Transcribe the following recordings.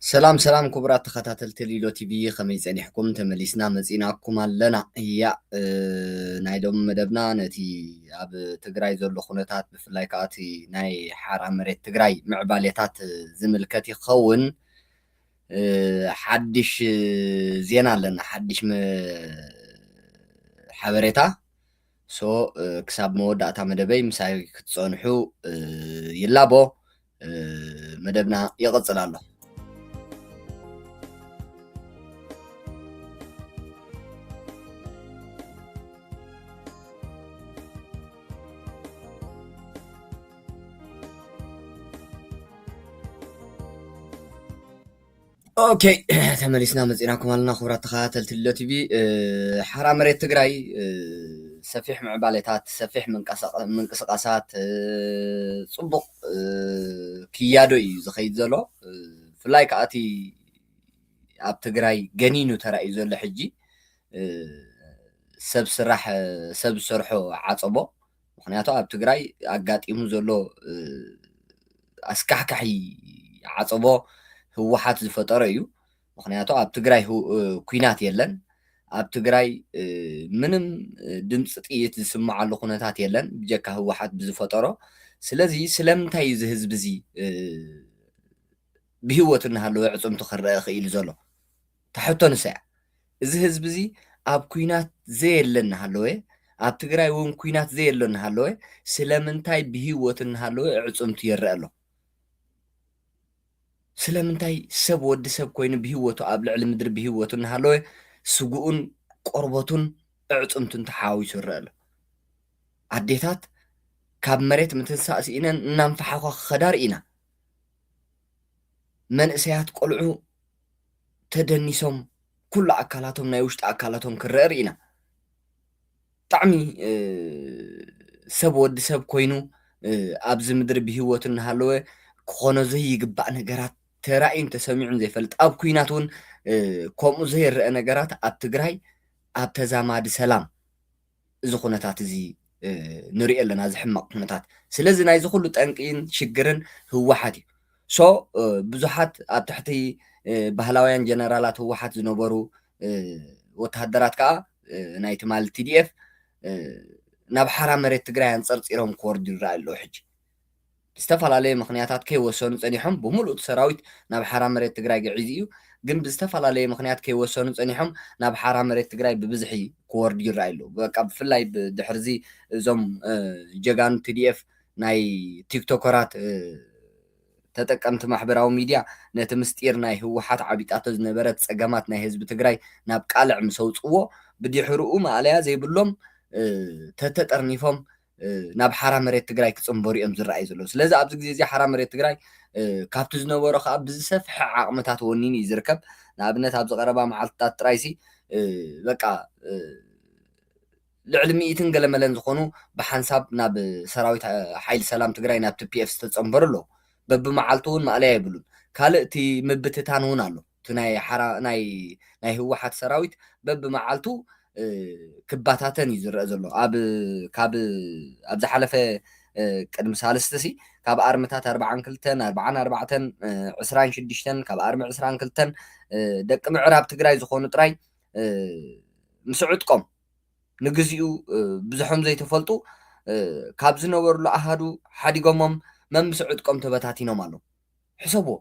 سلام سلام كبرات تخاتل ليلو تي في خميس يعني حكم تمليسنا مزيناكم لنا هي نايدوم مدبنا نتي اب تግራይ ዘሎ ኩነታት ብፍላይ ከዓ እቲ ናይ ሓራ መሬት ትግራይ ምዕባሌታት ዝምልከት ይኸውን ሓድሽ ዜና ኣለና ሓድሽ ሓበሬታ ሶ ክሳብ መወዳእታ መደበይ ምሳይ ክትፀንሑ ይላቦ መደብና ይቕፅል ኣሎ اوكي تمليسنا مزيناكم لنا خبرات تخاتل تلو تي في حرام مريت تግራይ ሰፊሕ ምዕባለታት ሰፊሕ ምንቅስቃሳት ጽቡቕ ክያዶ እዩ ዝኸይድ ዘሎ ፍላይ ከዓ እቲ ኣብ ትግራይ ገኒኑ ተራእዩ ዘሎ ሕጂ ሰብ ስራሕ ሰብ ዝሰርሖ ዓፀቦ ምክንያቱ ኣብ ትግራይ ኣጋጢሙ ዘሎ ኣስካሕካሒ ዓፀቦ ህወሓት ዝፈጠሮ እዩ ምክንያቱ ኣብ ትግራይ ኩናት የለን ኣብ ትግራይ ምንም ድምፂ ጥይት ዝስማዓሉ ኩነታት የለን ብጀካ ህወሓት ብዝፈጠሮ ስለዚ ስለምንታይ እዚ ህዝቢ እዚ ብሂወቱ እናሃለወ ዕፅምቱ ክረአ ክኢል ዘሎ ተሕቶ ንስያ እዚ ህዝቢ እዚ ኣብ ኩናት ዘየለ እናሃለወ ኣብ ትግራይ እውን ኩናት ዘየለ እናሃለወ ስለምንታይ ብሂወቱ እናሃለወ ዕፅምቱ ይረአ ኣሎ ስለምንታይ ሰብ ወዲ ሰብ ኮይኑ ብሂወቱ ኣብ ልዕሊ ምድሪ ብሂወቱ እናሃለወ ስጉኡን ቆርበቱን ዕፅምቱን ተሓዊሱ ይረአ ኣሎ ኣዴታት ካብ መሬት ምትንሳእ ሲኢነን እናንፈሓኳ ክኸዳር ኢና መንእሰያት ቆልዑ ተደኒሶም ኩሉ ኣካላቶም ናይ ውሽጢ ኣካላቶም ክረአ ርኢና ብጣዕሚ ሰብ ወዲ ሰብ ኮይኑ ኣብዚ ምድሪ ብሂወቱ እናሃለወ ክኾኖ ዘይግባእ ነገራት ተራእዩን ተሰሚዑን ዘይፈልጥ ኣብ ኩናት እውን ከምኡ ዘይረአ ነገራት ኣብ ትግራይ ኣብ ተዛማዲ ሰላም እዚ ኩነታት እዚ ንሪኦ ኣለና እዚ ሕማቕ ኩነታት ስለዚ ናይዚ ኩሉ ጠንቂን ሽግርን ህወሓት እዩ ሶ ብዙሓት ኣብ ትሕቲ ባህላውያን ጀነራላት ህወሓት ዝነበሩ ወተሃደራት ከዓ ናይ ትማል ቲዲኤፍ ናብ ሓራ መሬት ትግራይ ኣንፀርፂሮም ክወርዱ ይረኣዩ ኣለዉ ሕጂ ዝተፈላለዩ ምክንያታት ከይወሰኑ ፀኒሖም ብምሉእ ሰራዊት ናብ ሓራ መሬት ትግራይ ግዒዙ እዩ ግን ብዝተፈላለየ ምክንያት ከይወሰኑ ፀኒሖም ናብ ሓራ መሬት ትግራይ ብብዝሒ ክወርዱ ይረኣዩ ኣለዉ በቃ ብፍላይ ብድሕርዚ እዞም ጀጋኑ ቲዲኤፍ ናይ ቲክቶከራት ተጠቀምቲ ማሕበራዊ ሚድያ ነቲ ምስጢር ናይ ህወሓት ዓቢጣቶ ዝነበረት ፀገማት ናይ ህዝቢ ትግራይ ናብ ቃልዕ ምስ ኣውፅዎ ብድሕሪኡ ማዕለያ ዘይብሎም ተተጠርኒፎም ናብ ሓራ መሬት ትግራይ ክፅምበሩ እዮም ዝረኣዩ ዘለዉ ስለዚ ኣብዚ ግዜ እዚ ሓራ መሬት ትግራይ ካብቲ ዝነበሮ ከዓ ብዝሰፍሐ ዓቕምታት ወኒኑ እዩ ዝርከብ ንኣብነት ኣብ ዝቐረባ መዓልትታት ጥራይሲ በቃ ልዕሊ 100 ገለመለን ዝኾኑ ብሓንሳብ ናብ ሰራዊት ሓይሊ ሰላም ትግራይ ናብ ቲፒኤፍ ዝተፀምበሩ ኣለዉ በብመዓልቱ እውን ማዕለያ የብሉን ካልእ እቲ ምብትታን እውን ኣሎ እቲ ናይ ህወሓት ሰራዊት በብመዓልቱ ክባታተን እዩ ዝረአ ዘሎ ካብ ዝሓለፈ ቅድሚ ሳልስተ ሲ ካብ ኣርምታት 42 44 26 ካብ ኣርሚ 22 ደቂ ምዕራብ ትግራይ ዝኾኑ ጥራይ ምስ ዕጥቆም ንግዚኡ ብዙሖም ዘይተፈልጡ ካብ ዝነበሩሉ ኣሃዱ ሓዲጎሞም መምስ ዕጥቆም ተበታቲኖም ኣለዉ ሕሰብዎ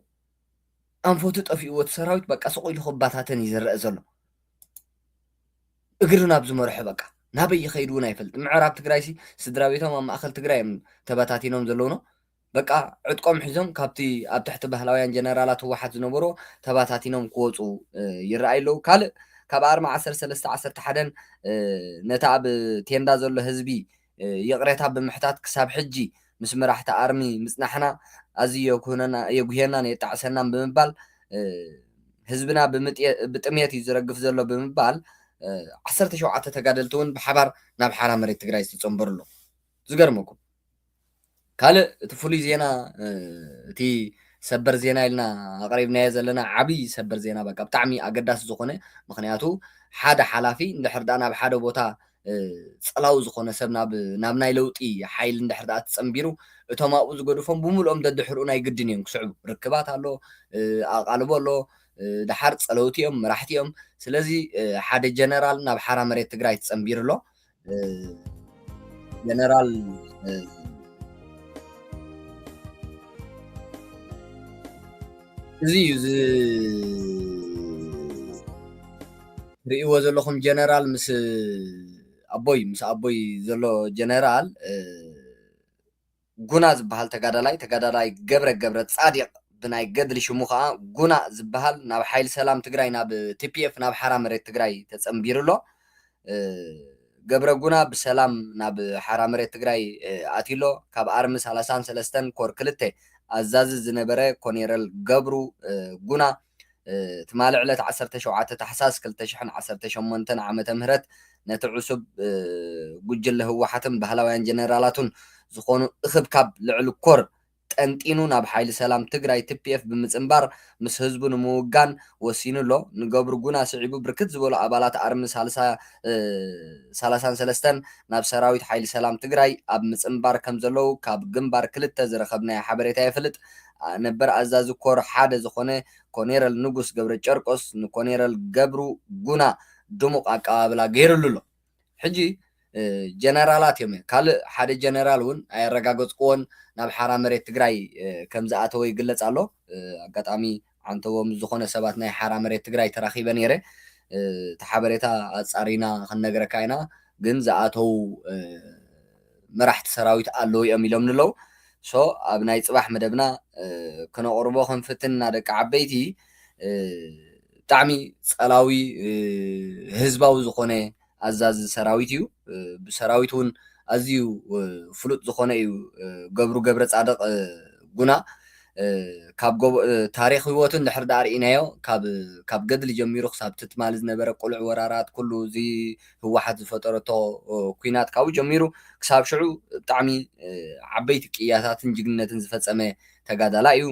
ኣንፈቱ ጠፊእዎ እቲ ሰራዊት በቃ ስቑኢሉ ክባታተን እዩ ዝረአ ዘሎ እግሪ ናብ ዝመርሖ በቃ ናበይ ይኸይድ እውን ኣይፈልጥ ምዕራብ ትግራይ ሲ ስድራ ቤቶም ኣብ ማእኸል ትግራይ እዮም ተበታቲኖም ዘለውኖ በቃ ዕጥቆም ሒዞም ካብቲ ኣብ ትሕቲ ባህላውያን ጀነራላት ህወሓት ዝነበሮ ተበታቲኖም ክወፁ ይረኣዩ ኣለዉ ካልእ ካብ ኣርማ 13 11 ነታ ኣብ ቴንዳ ዘሎ ህዝቢ ይቕሬታ ብምሕታት ክሳብ ሕጂ ምስ መራሕቲ ኣርሚ ምፅናሕና ኣዝዩ የጉሄናን የጣዕሰናን ብምባል ህዝብና ብጥሜት እዩ ዝረግፍ ዘሎ ብምባል 17 ተጋደልቲ እውን ብሓባር ናብ ሓራ መሬት ትግራይ ዝተፀምበሩ ኣለዉ ዝገርመኩም ካልእ እቲ ፍሉይ ዜና እቲ ሰበር ዜና ኢልና ኣቕሪብናዮ ዘለና ዓብይ ሰበር ዜና በቃ ብጣዕሚ ኣገዳሲ ዝኾነ ምክንያቱ ሓደ ሓላፊ እንድሕር ዳ ናብ ሓደ ቦታ ፀላዊ ዝኾነ ሰብ ናብ ናይ ለውጢ ሓይሊ እንድሕር ደኣ ተፀምቢሩ እቶም ኣብኡ ዝገድፎም ብምልኦም ደድሕርኡ ናይ ግድን እዮም ክስዕቡ ርክባት ኣሎ ኣቓልቦ ኣሎ ድሓር ፀለውቲ እዮም መራሕቲ እዮም ስለዚ ሓደ ጀነራል ናብ ሓራ መሬት ትግራይ ተፀምቢሩ ኣሎ ጀነራል እዚ እዩ ርእይዎ ዘለኹም ጀነራል ምስ ኣቦይ ዘሎ ጀነራል ጉና ዝበሃል ተጋዳላይ ገብረ ፃዲቅ ብናይ ገድሊ ሽሙ ከዓ ጉና ዝበሃል ናብ ሓይሊ ሰላም ትግራይ ናብ ቲፒኤፍ ናብ ሓራ መሬት ትግራይ ተፀምቢሩ ኣሎ ገብረ ጉና ብሰላም ናብ ሓራ መሬት ትግራይ ኣትሎ ካብ ኣርሚ 33 ኮር 2 ኣዛዚ ዝነበረ ኮኔረል ገብሩ ጉና ትማል ዕለት 17 ታሕሳስ 2018 ዓመተ ምህረት ነቲ ዕሱብ ጉጅለ ህወሓትን ባህላውያን ጀነራላቱን ዝኾኑ እኽብ ካብ ልዕሊ ኮር ጠንጢኑ ናብ ሓይሊ ሰላም ትግራይ ቲፒኤፍ ብምፅምባር ምስ ህዝቡ ንምውጋን ወሲኑ ኣሎ ንገብሩ ጉና ስዒቡ ብርክት ዝበሉ ኣባላት ኣርሚ 33 ናብ ሰራዊት ሓይሊ ሰላም ትግራይ ኣብ ምፅምባር ከም ዘለው ካብ ግንባር 2 ዝረኸብናዮ ሓበሬታ የፍልጥ ነበር ኣዛዚ ኮር ሓደ ዝኾነ ኮኔረል ንጉስ ገብረ ጨርቆስ ንኮኔረል ገብሩ ጉና ድሙቕ ኣቀባብላ ገይሩሉ ኣሎ ሕጂ ጀነራላት እዮም ካልእ ሓደ ጀነራል እውን ኣየረጋገፅክዎን ናብ ሓራ መሬት ትግራይ ከም ዝኣተወ ይግለፅ ኣሎ ኣጋጣሚ ዓንተዎም ዝኾነ ሰባት ናይ ሓራ መሬት ትግራይ ተራኺበ ነይረ እቲ ሓበሬታ ኣፃሪና ክንነግረካ ኢና ግን ዝኣተው መራሕቲ ሰራዊት ኣለዉ እዮም ኢሎም ንለው ሶ ኣብ ናይ ፅባሕ መደብና ክነቕርቦ ክንፍትን እና ደቂ ዓበይቲ ብጣዕሚ ፀላዊ ህዝባዊ ዝኾነ ኣዛዚ ሰራዊት እዩ ብሰራዊት እውን ኣዝዩ ፍሉጥ ዝኾነ እዩ ገብሩ ገብረ ፃድቕ ጉና ካብ ታሪክ ህይወቱ እንድሕር ዳ ርኢናዮ ካብ ገድሊ ጀሚሩ ክሳብ ትትማል ዝነበረ ቁልዕ ወራራት ኩሉ እዚ ህወሓት ዝፈጠረቶ ኩናት ካብኡ ጀሚሩ ክሳብ ሽዑ ብጣዕሚ ዓበይቲ ቅያታትን ጅግንነትን ዝፈፀመ ተጋዳላይ እዩ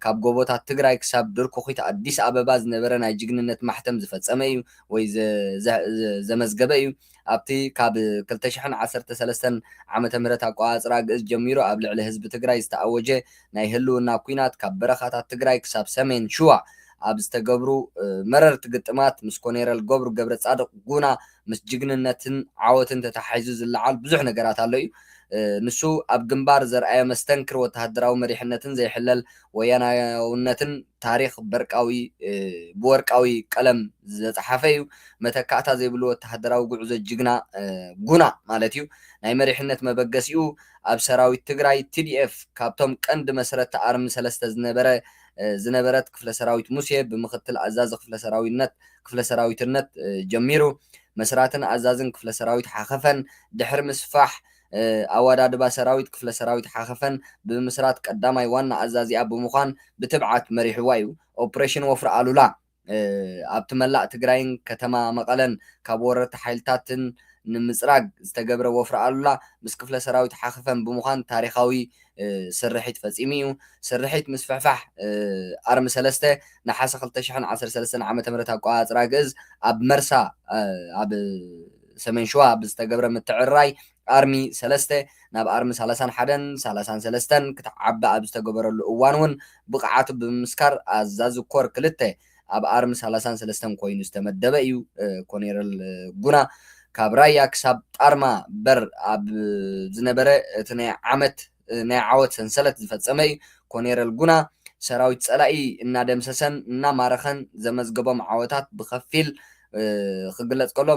ካብ ጎቦታት ትግራይ ክሳብ ድርኩኺት ኣዲስ ኣበባ ዝነበረ ናይ ጅግንነት ማሕተም ዝፈፀመ እዩ ወይ ዘመዝገበ እዩ ኣብቲ ካብ 2013 ዓመተ ምህረት ኣቆፃፅራ ግእዝ ጀሚሩ ኣብ ልዕሊ ህዝቢ ትግራይ ዝተኣወጀ ናይ ህልውና ኩናት ካብ በረኻታት ትግራይ ክሳብ ሰሜን ሽዋ ኣብ ዝተገብሩ መረርቲ ግጥማት ምስ ኮኔረል ገብሩ ገብረ ፃድቕ ጉና ምስ ጅግንነትን ዓወትን ተተሓሒዙ ዝለዓል ብዙሕ ነገራት ኣሎ እዩ ንሱ ኣብ ግንባር ዘርኣየ መስተንክር ወተሃደራዊ መሪሕነትን ዘይሕለል ወያናውነትን ታሪክ ብወርቃዊ ቀለም ዘፀሓፈ እዩ መተካእታ ዘይብሉ ወተሃደራዊ ጉዕዞ ጅግና ጉና ማለት እዩ ናይ መሪሕነት መበገሲኡ ኣብ ሰራዊት ትግራይ ቲዲኤፍ ካብቶም ቀንዲ መሰረተ ኣርሚ 3 ዝነበረት ክፍለ ሰራዊት ሙሴ ብምክትል ኣዛዚ ክፍለ ሰራዊትነት ጀሚሩ መስራትን ኣዛዝን ክፍለ ሰራዊት ሓኸፈን ድሕሪ ምስፋሕ ኣወዳድባ ሰራዊት ክፍለ ሰራዊት ሓኸፈን ብምስራት ቀዳማይ ዋና ኣዛዚኣ ብምዃን ብትብዓት መሪሕዋ እዩ ኦፕሬሽን ወፍሪ ኣሉላ ኣብቲ መላእ ትግራይን ከተማ መቐለን ካብ ወረርቲ ሓይልታትን ንምፅራግ ዝተገብረ ወፍሪ ኣሉላ ምስ ክፍለ ሰራዊት ሓኸፈን ብምዃን ታሪኻዊ ስርሒት ፈፂሙ እዩ ስርሒት ምስፍሕፋሕ ኣርሚ 3 ናሓሰ 2013 ዓ.ም ኣቆፃፅራ ግእዝ ኣብ መርሳ ኣብ ሰሜን ሸዋ ብዝተገብረ ምትዕርራይ ኣርሚ 3 ናብ ኣርሚ 31 33 ክትዓቢ ኣብ ዝተገበረሉ እዋን እውን ብቕዓቱ ብምስካር ኣዛዚ ኮር 2 ኣብ ኣርሚ 33 ኮይኑ ዝተመደበ እዩ ኮኔረል ጉና ካብ ራያ ክሳብ ጣርማ በር ኣብ ዝነበረ እቲ ናይ ዓወት ሰንሰለት ዝፈፀመ እዩ ኮኔረል ጉና ሰራዊት ፀላኢ እናደምሰሰን እናማረኸን ዘመዝገቦም ዓወታት ብኸፊል ክግለጽ ከሎ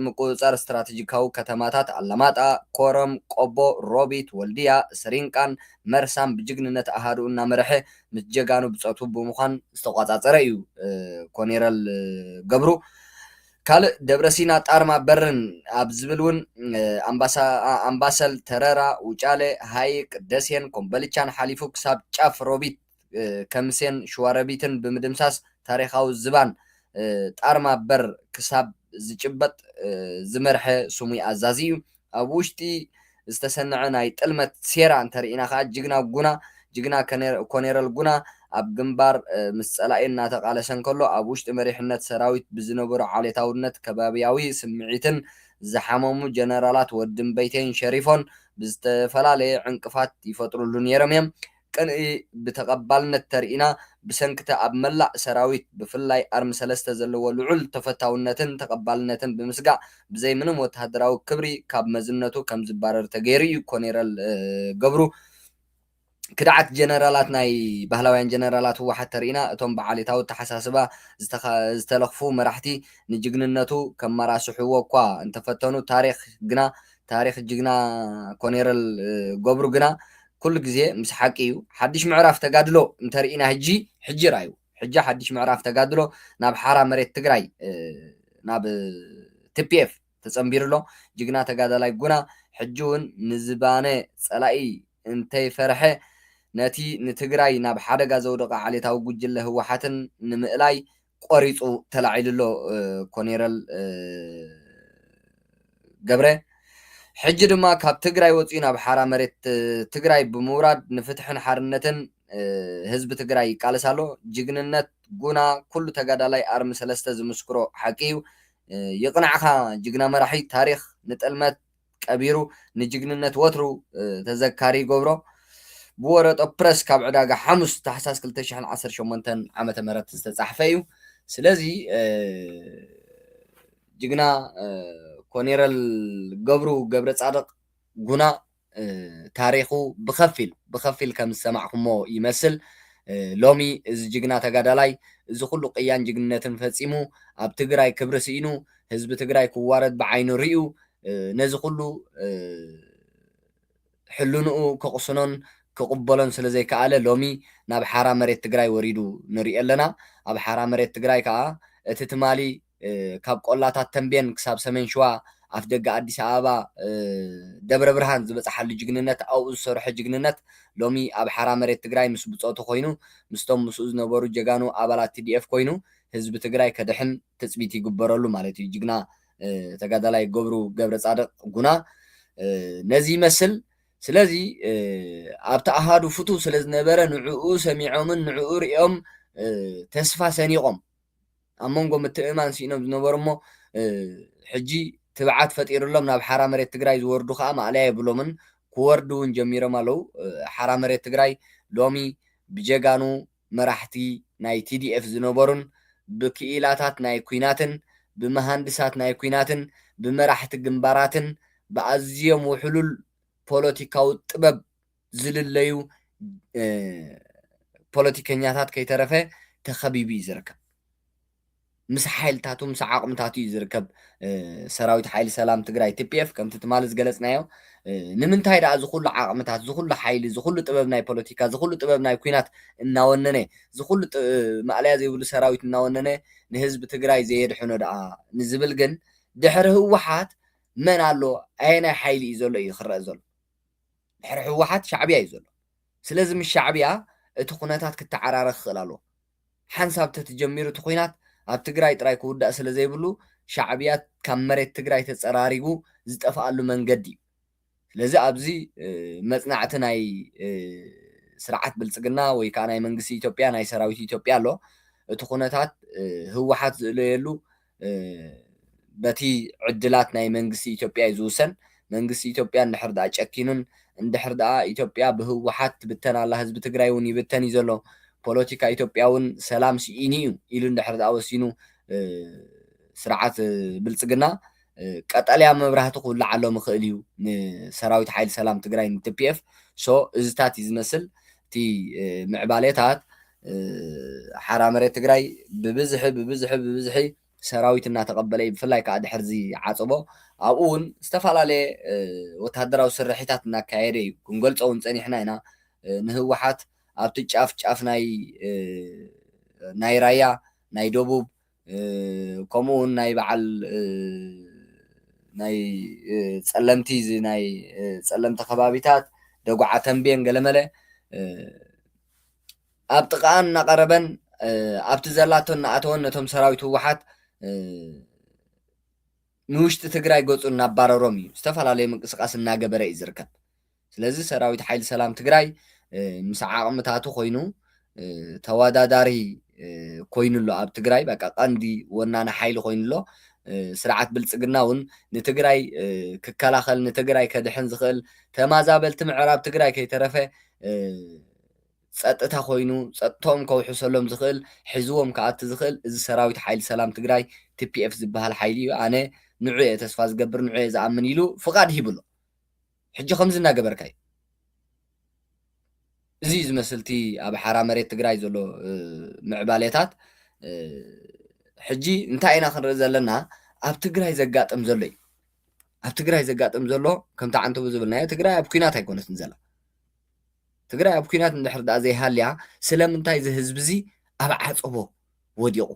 ምቁፅፃር ስትራቴጂካዊ ከተማታት ኣላማጣ ኮረም ቆቦ ሮቢት ወልድያ ስሪንቃን መርሳን ብጅግንነት ኣሃዱ እናመርሐ ምስ ጀጋኑ ብፀቱ ብምዃን ዝተቆፃፀረ እዩ ኮኔረል ገብሩ ካልእ ደብረሲና ጣርማ በርን ኣብ ዝብል እውን ኣምባሰል ተረራ ውጫሌ ሃይቅ ደሴን ኮምበልቻን ሓሊፉ ክሳብ ጫፍ ሮቢት ከምሴን ሸዋረቢትን ብምድምሳስ ታሪኻዊ ዝባን ጣርማ በር ክሳብ ዝጭበጥ ዝመርሐ ስሙይ ኣዛዚ እዩ ኣብ ውሽጢ ዝተሰንዐ ናይ ጥልመት ሴራ እንተርኢና ከዓ ጅግና ኮኔረል ጉና ኣብ ግንባር ምስ ፀላኢ እናተቃለሰን ከሎ ኣብ ውሽጢ መሪሕነት ሰራዊት ብዝነበሩ ዓሌታውነት ከባቢያዊ ስምዒትን ዝሓመሙ ጀነራላት ወድን በይተይን ሸሪፎን ብዝተፈላለየ ዕንቅፋት ይፈጥሩሉ ነይሮም እዮም። ቅንኢ ብተቐባልነት ተርኢና ብሰንኪቲ ኣብ መላእ ሰራዊት ብፍላይ ኣርሚ ሰለስተ ዘለዎ ልዑል ተፈታውነትን ተቐባልነትን ብምስጋእ ብዘይ ምንም ወተሃደራዊ ክብሪ ካብ መዝነቱ ከም ዝባረር ተገይሩ እዩ ኮኔረል ገብሩ ክድዓት ጀነራላት ናይ ባህላውያን ጀነራላት ህወሓት ተርኢና እቶም ብዓሌታዊ ተሓሳስባ ዝተለኽፉ መራሕቲ ንጅግንነቱ ከመራስሕዎ እኳ እንተፈተኑ ታሪክ ጅግና ኮኔረል ገብሩ ግና ኩሉ ግዜ ምስ ሓቂ እዩ። ሓድሽ ምዕራፍ ተጋድሎ እንተርኢና ሕጂ ራእዩ ሕጂ ሓድሽ ምዕራፍ ተጋድሎ ናብ ሓራ መሬት ትግራይ ናብ ቲፒኤፍ ተፀምቢሩሎ ጅግና ተጋዳላይ ጉና ሕጂ እውን ንዝባነ ፀላኢ እንተይፈርሐ ነቲ ንትግራይ ናብ ሓደጋ ዘውደቐ ዓሌታዊ ጉጅለ ህወሓትን ንምእላይ ቆሪፁ ተላዒሉሎ ኮኔረል ገብረ ሕጂ ድማ ካብ ትግራይ ወፂኡ ናብ ሓራ መሬት ትግራይ ብምውራድ ንፍትሕን ሓርነትን ህዝቢ ትግራይ ይቃለስ ኣሎ። ጅግንነት ጉና ኩሉ ተጋዳላይ ኣርሚ ሰለስተ ዝምስክሮ ሓቂ እዩ። ይቕናዕካ ጅግና መራሒ ታሪክ ንጥልመት ቀቢሩ ንጅግንነት ወትሩ ተዘካሪ ገብሮ ብወረጦ ፕረስ ካብ ዕዳጋ ሓሙስ ታሕሳስ 2018 ዓመተ ምህረት ዝተፃሕፈ እዩ። ስለዚ ጅግና ኮኔረል ገብሩ ገብረ ጻድቅ ጉና ታሪኹ ብኸፊል ከም ዝሰማዕኩሞ ይመስል። ሎሚ እዚ ጅግና ተጋዳላይ እዚ ኩሉ ቅያን ጅግንነትን ፈፂሙ ኣብ ትግራይ ክብሪ ስኢኑ ህዝቢ ትግራይ ክዋረድ ብዓይኑ ርኡ ነዚ ኩሉ ሕልንኡ ክቕስኖን ክቕበሎን ስለ ዘይከኣለ ሎሚ ናብ ሓራ መሬት ትግራይ ወሪዱ ንሪኢ ኣለና። ኣብ ሓራ መሬት ትግራይ ከዓ እቲ ትማሊ ካብ ቆላታት ተንቤን ክሳብ ሰሜን ሸዋ ኣፍ ደገ ኣዲስ ኣበባ ደብረ ብርሃን ዝበፅሓሉ ጅግንነት ኣብኡ ዝሰርሖ ጅግንነት ሎሚ ኣብ ሓራ መሬት ትግራይ ምስ ብፆቱ ኮይኑ ምስቶም ምስኡ ዝነበሩ ጀጋኑ ኣባላት ቲዲኤፍ ኮይኑ ህዝቢ ትግራይ ከድሕን ትፅቢት ይግበረሉ ማለት እዩ። ጅግና ተጋዳላይ ገብሩ ገብረ ጻድቅ ጉና ነዚ ይመስል። ስለዚ ኣብቲ ኣሃዱ ፍቱው ስለ ዝነበረ ንዕኡ ሰሚዖምን ንዕኡ ሪኦም ተስፋ ሰኒቖም ኣብ መንጎ ምትእማን ሲኢኖም ዝነበሩ እሞ ሕጂ ትብዓት ፈጢሩሎም ናብ ሓራ መሬት ትግራይ ዝወርዱ ከዓ ማዕለያ የብሎምን ክወርዱ እውን ጀሚሮም ኣለው። ሓራ መሬት ትግራይ ሎሚ ብጀጋኑ መራሕቲ ናይ ቲዲኤፍ ዝነበሩን ብክኢላታት ናይ ኩናትን ብመሃንድሳት ናይ ኩናትን ብመራሕቲ ግንባራትን ብኣዝዮም ውሕሉል ፖለቲካዊ ጥበብ ዝልለዩ ፖለቲከኛታት ከይተረፈ ተኸቢቡ እዩ ዝርከብ። ምስ ሓይልታቱ ምስ ዓቕምታቱ እዩ ዝርከብ ሰራዊት ሓይሊ ሰላም ትግራይ ቲፒኤፍ ከምቲ ትማሊ ዝገለፅናዮ። ንምንታይ ደኣ ዝኩሉ ዓቕምታት ዝኩሉ ሓይሊ ዝኩሉ ጥበብ ናይ ፖለቲካ ዝኩሉ ጥበብ ናይ ኩናት እናወነነ ዝኩሉ ማዕለያ ዘይብሉ ሰራዊት እናወነነ ንህዝቢ ትግራይ ዘየድሕኖ ደኣ ንዝብል ግን ድሕሪ ህወሓት መን ኣሎ ኣየናይ ሓይሊ እዩ ዘሎ እዩ ክረአ ዘሎ። ድሕሪ ህወሓት ሻዕብያ እዩ ዘሎ። ስለዚ ምስ ሻዕብያ እቲ ኩነታት ክተዓራረኽ ክኽእል ኣለዎ። ሓንሳብ ተተጀሚሩ እቲ ኩናት ኣብ ትግራይ ጥራይ ክውዳእ ስለ ዘይብሉ ሻዕብያ ካብ መሬት ትግራይ ተፀራሪጉ ዝጠፍኣሉ መንገዲ እዩ። ስለዚ ኣብዚ መፅናዕቲ ናይ ስርዓት ብልፅግና ወይ ከዓ ናይ መንግስቲ ኢትዮጵያ ናይ ሰራዊት ኢትዮጵያ ኣሎ። እቲ ኩነታት ህወሓት ዝእለየሉ በቲ ዕድላት ናይ መንግስቲ ኢትዮጵያ እዩ ዝውሰን። መንግስቲ ኢትዮጵያ እንድሕር ደኣ ጨኪኑን እንድሕር ደኣ ኢትዮጵያ ብህወሓት ትብተን ኣላ ህዝቢ ትግራይ እውን ይብተን እዩ ዘሎ ፖለቲካ ኢትዮጵያ እውን ሰላም ስኢኒ እዩ ኢሉ እንድሕር ደኣ ወሲኑ ስርዓት ብልፅግና ቀጠልያ መብራህቲ ክውላዓሎም ይኽእል እዩ ንሰራዊት ሓይሊ ሰላም ትግራይ ንቲፒኤፍ። ሶ እዝታት እዩ ዝመስል እቲ ምዕባሌታት ሓራ መሬት ትግራይ ብብዝሒ ሰራዊት እናተቐበለ ብፍላይ ከዓ ድሕርዚ ዓፅቦ ኣብኡ እውን ዝተፈላለየ ወታደራዊ ስርሒታት እናካየደ እዩ። ክንገልፆ እውን ፀኒሕና ኢና ንህወሓት ኣብቲ ጫፍ ጫፍ ናይ ራያ ናይ ደቡብ ከምኡ እውን ናይ በዓል ናይ ፀለምቲ ናይ ፀለምቲ ከባቢታት ደጉዓ ተንቤን ገለመለ ኣብ ጥቃኣን እናቐረበን ኣብቲ ዘላቶን እናኣተወን ነቶም ሰራዊት ህወሓት ንውሽጢ ትግራይ ገፁ እናባረሮም እዩ ዝተፈላለየ ምንቅስቃስ እናገበረ እዩ ዝርከብ። ስለዚ ሰራዊት ሓይሊ ሰላም ትግራይ ምስ ዓቕምታቱ ኮይኑ ተወዳዳሪ ኮይኑሎ ኣብ ትግራይ በቃ ቀንዲ ወናኒ ሓይሊ ኮይኑሎ ስርዓት ብልጽግና እውን ንትግራይ ክከላኸል ንትግራይ ከድሕን ዝኽእል ተማዛበልቲ ምዕራብ ትግራይ ከይተረፈ ፀጥታ ኮይኑ ፀጥቶም ከውሕሰሎም ዝኽእል ሒዝዎም ክኣቱ ዝኽእል እዚ ሰራዊት ሓይሊ ሰላም ትግራይ ቲፒኤፍ ዝበሃል ሓይሊ እዩ። ኣነ ንዑ እየ ተስፋ ዝገብር ንዑ እየ ዝኣምን ኢሉ ፍቓድ ሂብሎ ሕጂ ከምዚ እናገበርካ እዩ እዚ ዝመስልቲ ኣብ ሓራ መሬት ትግራይ ዘሎ ምዕባለታት ሕጂ እንታይ ኢና ክንርኢ ዘለና ኣብ ትግራይ ዘጋጥም ዘሎ እዩ ኣብ ትግራይ ዘጋጥም ዘሎ ከምቲ ዓንተቡ ዝብልናዮ ትግራይ ኣብ ኩናት ኣይኮነትን ዘላ ትግራይ ኣብ ኩናት እንድሕር ዳኣ ዘይሃልያ ስለምንታይ እዚ ህዝቢ እዚ ኣብ ዓፀቦ ወዲቑ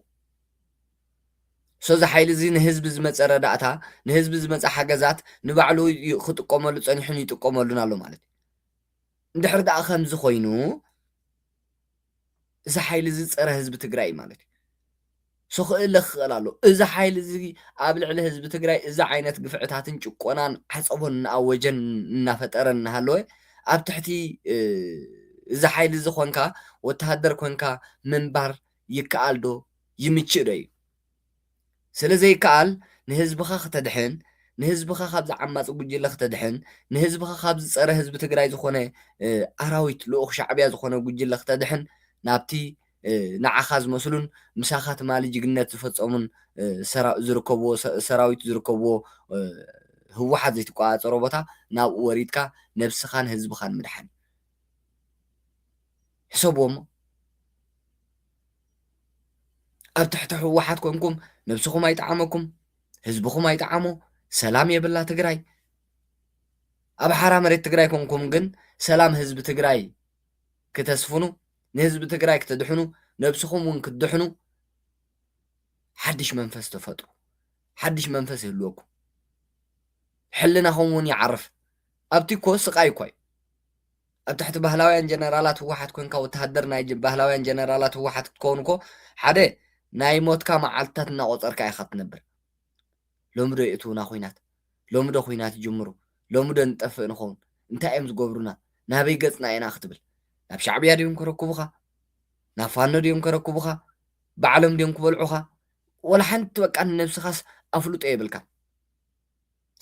ሶ እዚ ሓይሊ እዚ ንህዝቢ ዝመፀ ረዳእታ ንህዝቢ ዝመፀ ሓገዛት ንባዕሉ ክጥቀመሉ ፀኒሑን ይጥቀመሉን ኣሎ ማለት እዩ እንድሕር ዳኣ ከምዚ ኮይኑ እዚ ሓይሊ እዚ ፀረ ህዝቢ ትግራይ እዩ ማለት እዩ ሶ ክእለ ክኽእል ኣሎ እዚ ሓይሊ እዚ ኣብ ልዕሊ ህዝቢ ትግራይ እዚ ዓይነት ግፍዕታትን ጭቆናን ዓፀቦን እናኣወጀን እናፈጠረን እናሃለወ ኣብ ትሕቲ እዚ ሓይሊ እዚ ኮንካ ወተሃደር ኮንካ ምንባር ይከኣል ዶ ይምችእ ዶ እዩ ስለዘይከኣል ንህዝብኻ ክተድሕን ንህዝብኻ ካብዚ ዓማፂ ጉጅለ ክተድሕን ንህዝብኻ ካብዚ ፀረ ህዝቢ ትግራይ ዝኾነ ኣራዊት ልኡኽ ሻዕብያ ዝኾነ ጉጅለ ክተድሕን ናብቲ ንዓኻ ዝመስሉን ምሳኻ ትማሊ ጅግነት ዝፈፀሙን ዝርከብዎ ሰራዊት ዝርከብዎ ህወሓት ዘይተቆፃፀሮ ቦታ ናብኡ ወሪድካ ነብስኻን ህዝብኻን ምድሓን ሕሰብዎ እሞ ኣብ ትሕቲ ህወሓት ኮንኩም ነብስኹም ኣይጠዓመኩም ህዝብኹም ኣይጠዓሞ ሰላም የብላ ትግራይ ኣብ ሓራ መሬት ትግራይ ኮንኩም ግን ሰላም ህዝቢ ትግራይ ክተስፍኑ ንህዝቢ ትግራይ ክትድሕኑ ነብስኹም እውን ክትድሕኑ ሓድሽ መንፈስ ተፈጥሩ ሓድሽ መንፈስ ይህልወኩም ሕልናኹም እውን ይዓርፍ ኣብቲ እኮ ስቃይ እኳ እዩ ኣብ ትሕቲ ባህላውያን ጀነራላት ህወሓት ኮንካ ወተሃደር ናይ ባህላውያን ጀነራላት ህወሓት ክትከውን እኮ ሓደ ናይ ሞትካ መዓልትታት እናቆፀርካ ኢኻ ትነብር ሎሚ ዶ የእትውና ኩናት ሎሚ ዶ ኩናት ይጅምሩ ሎሚ ዶ ንጠፍእ ንኸውን እንታይ እዮም ዝገብሩና ናበይ ገፅና ኢና ክትብል ናብ ሻዕብያ ድዮም ከረክቡኻ ናብ ፋኖ ድዮም ከረክቡኻ ባዕሎም ድዮም ክበልዑኻ ወላ ሓንቲ በቃ ንነብስኻስ ኣፍልጦ የብልካ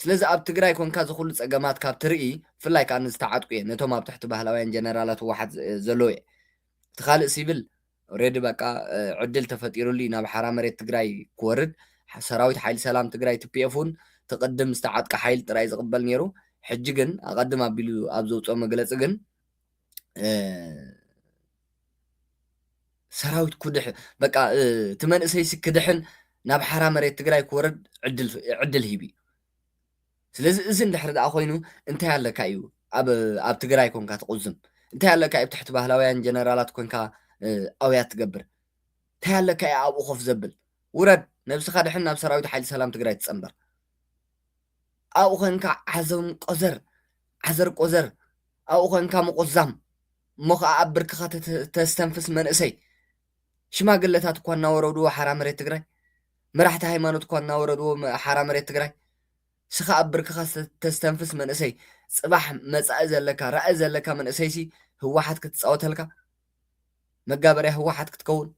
ስለዚ ኣብ ትግራይ ኮንካ ዝኩሉ ፀገማት ካብ ትርኢ ብፍላይ ከዓ ንዝተዓጥቁ እየ ነቶም ኣብ ትሕቲ ባህላውያን ጀነራላት ህወሓት ዘለዎ እየ እቲ ካልእ ሲብል ኦሬዲ በቃ ዕድል ተፈጢሩሉ ናብ ሓራ መሬት ትግራይ ክወርድ ሰራዊት ሓይሊ ሰላም ትግራይ ቲፒኤፍ እውን ትቅድም ዝተዓጥቃ ሓይሊ ጥራይ ዝቕበል ነይሩ ሕጂ ግን ኣቐድም ኣቢሉ ኣብ ዘውፅኦ መግለፂ ግን ሰራዊት ኩድሕ በቃ እቲ መንእሰይሲ ክድሕን ናብ ሓራ መሬት ትግራይ ክወርድ ዕድል ሂብ እዩ ስለዚ እዚ እንድሕር ዳኣ ኮይኑ እንታይ ኣለካ እዩ ኣብ ትግራይ ኮንካ ትቁዝም እንታይ ኣለካ ኣብ ትሕቲ ባህላውያን ጀነራላት ኮንካ ኣውያት ትገብር እንታይ ኣለካ እዩ ኣብኡ ኮፍ ዘብል ውረድ ነብስኻ ድሕን ናብ ሰራዊት ሓይሊ ሰላም ትግራይ ትፀንበር ኣብኡ ኮንካ ዓዘር ቆዘር ኣብኡ ኮንካ ምቁዛም እሞ ከዓ ኣብ ብርክኻ ተስተንፍስ መንእሰይ ሽማግለታት እኳ እናወረድዎ ሓራ መሬት ትግራይ መራሕቲ ሃይማኖት እኳ እናወረድዎ ሓራ መሬት ትግራይ ስኻ ኣብ ብርክኻ ተስተንፍስ መንእሰይ ፅባሕ መፃኢ ዘለካ ራእይ ዘለካ መንእሰይሲ ህወሓት ክትፃወተልካ መጋበርያ ህወሓት ክትከውን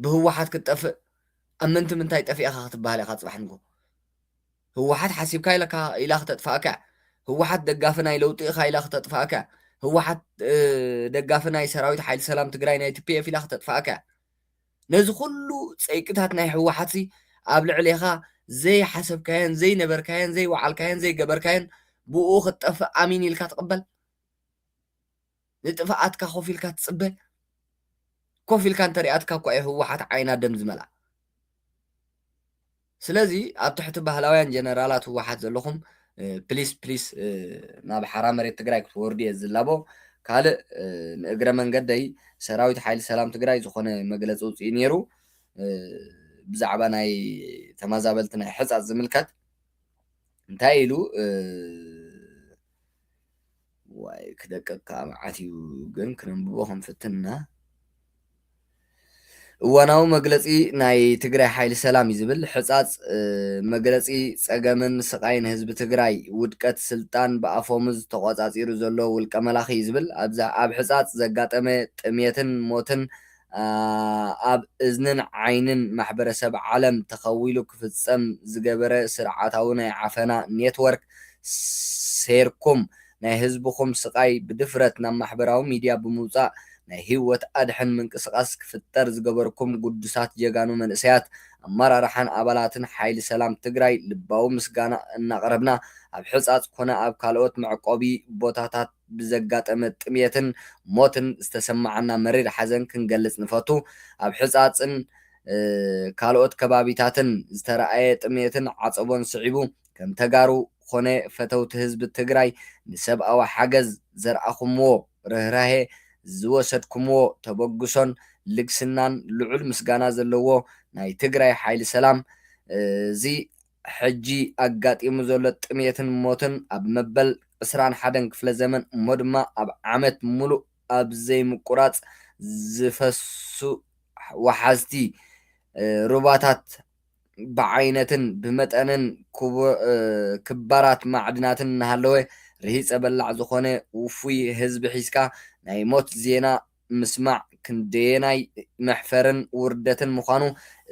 ብህወሓት ክትጠፍእ ኣብ ምንቲ ምንታይ ጠፊእኻ ክትበሃል ኢኻ ፅባሕ ንጎ ህወሓት ሓሲብካ ኢላ ክተጥፋእካ ህወሓት ደጋፊ ናይ ለውጢ ኢኻ ኢላ ክተጥፋእካ ህወሓት ደጋፊ ናይ ሰራዊት ሓይሊ ሰላም ትግራይ ናይ ቲፒኤፍ ኢላ ክተጥፋእካ ነዚ ኩሉ ፀይቅታት ናይ ህወሓት ኣብ ልዕሊኻ ዘይሓሰብካየን ዘይነበርካየን ዘይወዓልካየን ዘይገበርካየን ብኡ ክትጠፍእ ኣሚን ኢልካ ትቕበል ንጥፍኣትካ ኮፍ ኢልካ ትፅበ ኮፍ ኢልካ እንተሪኣትካ እኳ እዩ ህወሓት ዓይና ደም ዝመልኣ ስለዚ ኣብ ትሕቲ ባህላውያን ጀነራላት ህወሓት ዘለኹም ፕሊስ ናብ ሓራ መሬት ትግራይ ክትወርዱ እየ ዝላቦ ካልእ ንእግረ መንገደይ ሰራዊት ሓይሊ ሰላም ትግራይ ዝኾነ መግለፂ ውፅኢ ነይሩ ብዛዕባ ናይ ተመዛበልቲ ናይ ሕፃፅ ዝምልከት እንታይ ኢሉ ዋይ ክደቀቅካ መዓት እዩ ግን ክነንብቦ ክንፍትና እዋናዊ መግለፂ ናይ ትግራይ ሓይሊ ሰላም እዩ ዝብል ሕፃፅ መግለፂ ፀገምን ስቃይን ህዝቢ ትግራይ ውድቀት ስልጣን ብኣፎሙዝ ተቆፃፂሩ ዘሎ ውልቀ መላኺ እዩ ዝብል ኣብ ሕፃፅ ዘጋጠመ ጥሜትን ሞትን ኣብ እዝንን ዓይንን ማሕበረሰብ ዓለም ተኸዊሉ ክፍጸም ዝገበረ ስርዓታዊ ናይ ዓፈና ኔትወርክ ሴርኩም ናይ ህዝብኹም ስቃይ ብድፍረት ናብ ማሕበራዊ ሚድያ ብምውፃእ ናይ ህይወት ኣድሕን ምንቅስቓስ ክፍጠር ዝገበርኩም ጉዱሳት ጀጋኑ መንእሰያት ኣመራርሓን ኣባላትን ሓይሊ ሰላም ትግራይ ልባዊ ምስጋና እናቕረብና ኣብ ሕፃፅ ኮነ ኣብ ካልኦት መዕቆቢ ቦታታት ብዘጋጠመ ጥምየትን ሞትን ዝተሰማዓና መሪር ሓዘን ክንገልጽ ንፈቱ። ኣብ ሕፃፅን ካልኦት ከባቢታትን ዝተረኣየ ጥምየትን ዓፀቦን ስዒቡ ከም ተጋሩ ኮነ ፈተውቲ ህዝቢ ትግራይ ንሰብኣዊ ሓገዝ ዘርኣኹምዎ ርህራሄ ዝወሰድኩምዎ ተበግሶን ልግስናን ልዑል ምስጋና ዘለዎ ናይ ትግራይ ሓይሊ ሰላም እዚ ሕጂ ኣጋጢሙ ዘሎ ጥምየትን ሞትን ኣብ መበል 21 ክፍለ ዘመን እሞ ድማ ኣብ ዓመት ሙሉእ ኣብ ዘይምቁራፅ ዝፈሱ ወሓዝቲ ሩባታት ብዓይነትን ብመጠንን ክባራት ማዕድናትን እናሃለወ ርሂፀ በላዕ ዝኾነ ውፉይ ህዝቢ ሒዝካ ናይ ሞት ዜና ምስማዕ ክንደየናይ መሕፈርን ውርደትን ምዃኑ